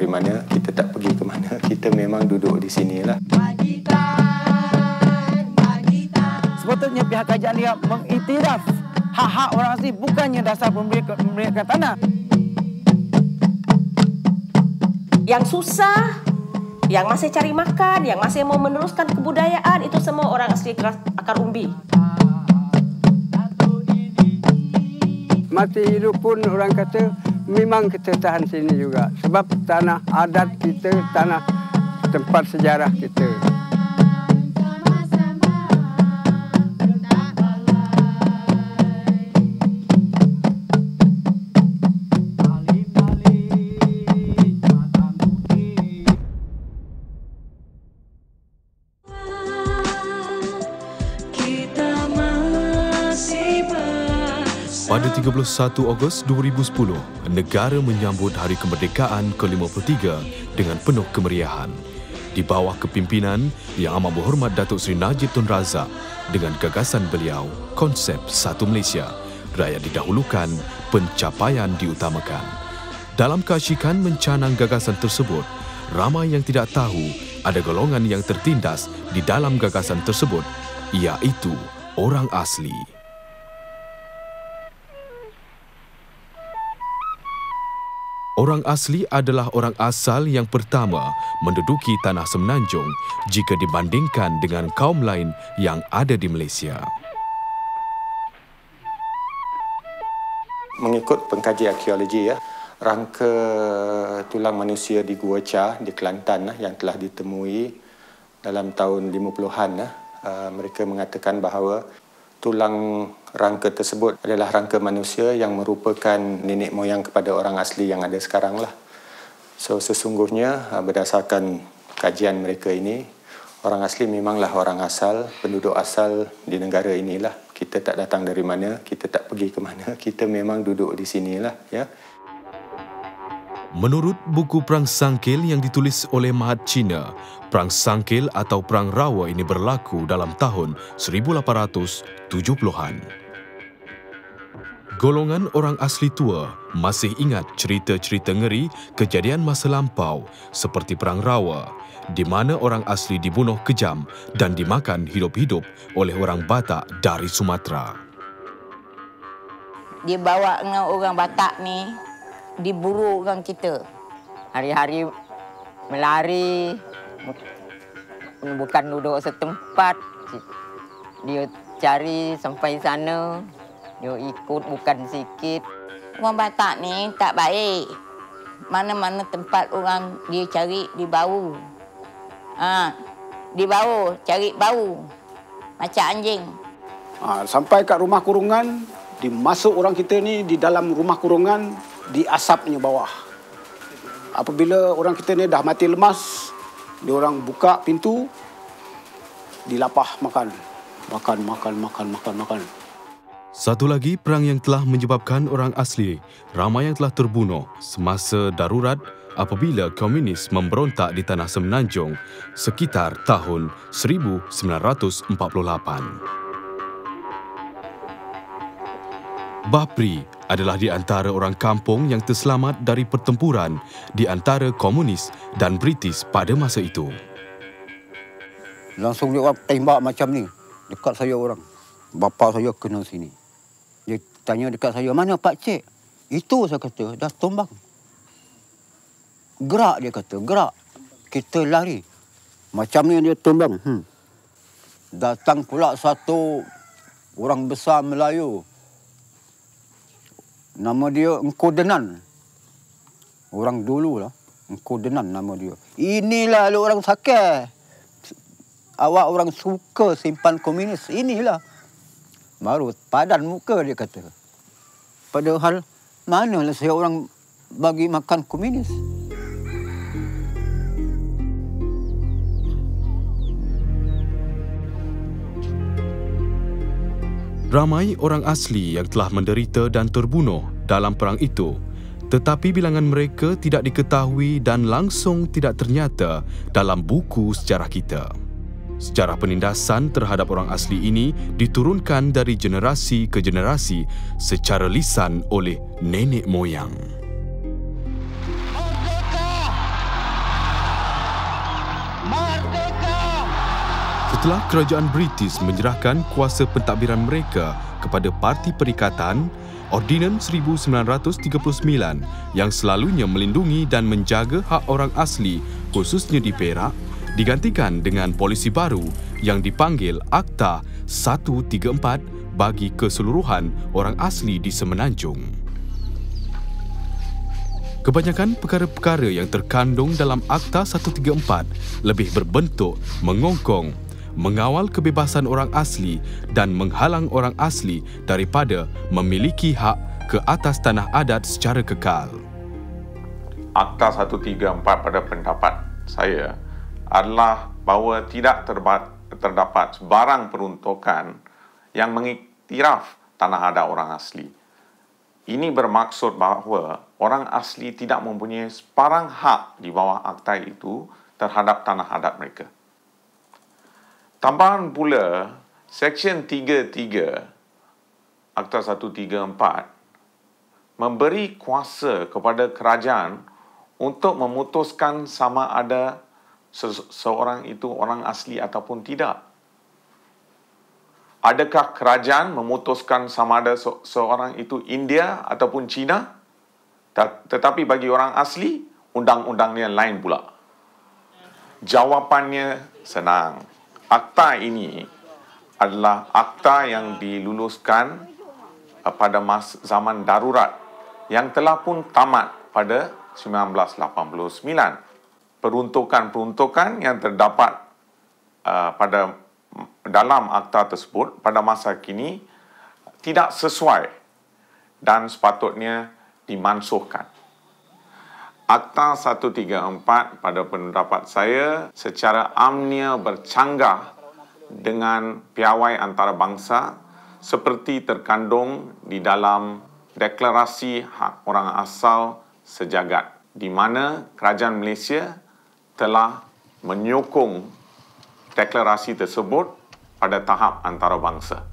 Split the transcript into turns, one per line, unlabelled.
dari mana, kita tak pergi ke mana, kita memang duduk di sinilah.
Sepatutnya pihak kerajaan dia mengiktiraf hak-hak orang asli, bukannya dasar pemilikan tanah.
Yang susah, yang masih cari makan, yang masih mau meneruskan kebudayaan, itu semua orang asli akar umbi.
Mati hidup pun orang kata memang kita tahan sini juga. Sebab tanah adat kita, tanah tempat sejarah kita.
Pada 31 Ogos 2010, negara menyambut Hari Kemerdekaan ke-53 dengan penuh kemeriahan. Di bawah kepimpinan Yang Amat Berhormat Datuk Seri Najib Tun Razak dengan gagasan beliau, konsep Satu Malaysia, rakyat didahulukan, pencapaian diutamakan. Dalam keasyikan mencanang gagasan tersebut, ramai yang tidak tahu ada golongan yang tertindas di dalam gagasan tersebut, iaitu orang asli. Orang asli adalah orang asal yang pertama menduduki tanah Semenanjung jika dibandingkan dengan kaum lain yang ada di Malaysia.
Mengikut pengkaji arkeologi, rangka tulang manusia di Gua Cha di Kelantan yang telah ditemui dalam tahun 50-an, mereka mengatakan bahawa tulang rangka tersebut adalah rangka manusia yang merupakan nenek moyang kepada orang asli yang ada sekarang lah. So sesungguhnya berdasarkan kajian mereka ini, orang asli memanglah orang asal, penduduk asal di negara inilah. Kita tak datang dari mana, kita tak pergi ke mana, kita memang duduk di sinilah, ya.
Menurut buku Perang Sangkil yang ditulis oleh Mahat Cina, Perang Sangkil atau Perang Rawa ini berlaku dalam tahun 1870-an. Golongan orang asli tua masih ingat cerita-cerita ngeri kejadian masa lampau seperti Perang Rawa, di mana orang asli dibunuh kejam dan dimakan hidup-hidup oleh orang Batak dari Sumatera.
Dia bawa dengan orang Batak ni, diburu orang kita. Hari-hari melari, bukan duduk setempat. Dia cari sampai sana, dia ikut bukan sikit. Orang Batak ni tak baik. Mana-mana tempat orang dia cari, dia bau. Dia bau, cari bau. Macam anjing.
Sampai kat rumah kurungan, dimasuk orang kita ni di dalam rumah kurungan, diasapnya bawah. Apabila orang kita ni dah mati lemas, dia orang buka pintu, dilapah makan. Makan.
Satu lagi perang yang telah menyebabkan orang asli ramai yang telah terbunuh semasa darurat apabila komunis memberontak di tanah Semenanjung sekitar tahun 1948. Bapri adalah di antara orang kampung yang terselamat dari pertempuran di antara komunis dan British pada masa itu.
Langsung dia orang tembak macam ni. Dekat saya orang. Bapa saya kena sini. Dia tanya dekat saya, mana Pak Cik? Itu saya kata, dah tumbang. Gerak dia kata, gerak. Kita lari. Macam ni dia tumbang. Datang pula satu orang besar Melayu. Nama dia Engku Denan. Orang dulu lah. Engku Denan nama dia. Inilah lu orang sakit. Awak orang suka simpan komunis. Inilah. Baru padan muka dia kata. Padahal manalah saya orang bagi makan komunis.
Ramai orang asli yang telah menderita dan terbunuh dalam perang itu, tetapi bilangan mereka tidak diketahui dan langsung tidak ternyata dalam buku sejarah kita. Sejarah penindasan terhadap orang asli ini diturunkan dari generasi ke generasi secara lisan oleh nenek moyang.
Merdeka!
Setelah kerajaan British menyerahkan kuasa pentadbiran mereka kepada Parti Perikatan, Ordinans 1939 yang selalunya melindungi dan menjaga hak orang asli khususnya di Perak digantikan dengan polisi baru yang dipanggil Akta 134 bagi keseluruhan orang asli di Semenanjung. Kebanyakan perkara-perkara yang terkandung dalam Akta 134 lebih berbentuk mengongkong, mengawal kebebasan orang asli dan menghalang orang asli daripada memiliki hak ke atas tanah adat secara kekal.
Akta 134 pada pendapat saya adalah bahawa tidak terdapat sebarang peruntukan yang mengiktiraf tanah adat orang asli. Ini bermaksud bahawa orang asli tidak mempunyai sebarang hak di bawah akta itu terhadap tanah adat mereka. Tambahan pula, Seksyen 33 Akta 134 memberi kuasa kepada kerajaan untuk memutuskan sama ada seorang itu orang asli ataupun tidak. Adakah kerajaan memutuskan sama ada seorang itu India ataupun Cina? Tetapi bagi orang asli, undang-undangnya lain pula. Jawapannya senang. Akta ini adalah akta yang diluluskan pada zaman darurat yang telah pun tamat pada 1989. Peruntukan-peruntukan yang terdapat pada dalam akta tersebut pada masa kini tidak sesuai dan sepatutnya dimansuhkan. Akta 134 pada pendapat saya secara amnia bercanggah dengan piawai antarabangsa seperti terkandung di dalam Deklarasi Hak Orang Asal Sejagat, di mana kerajaan Malaysia telah menyokong deklarasi tersebut pada tahap antarabangsa.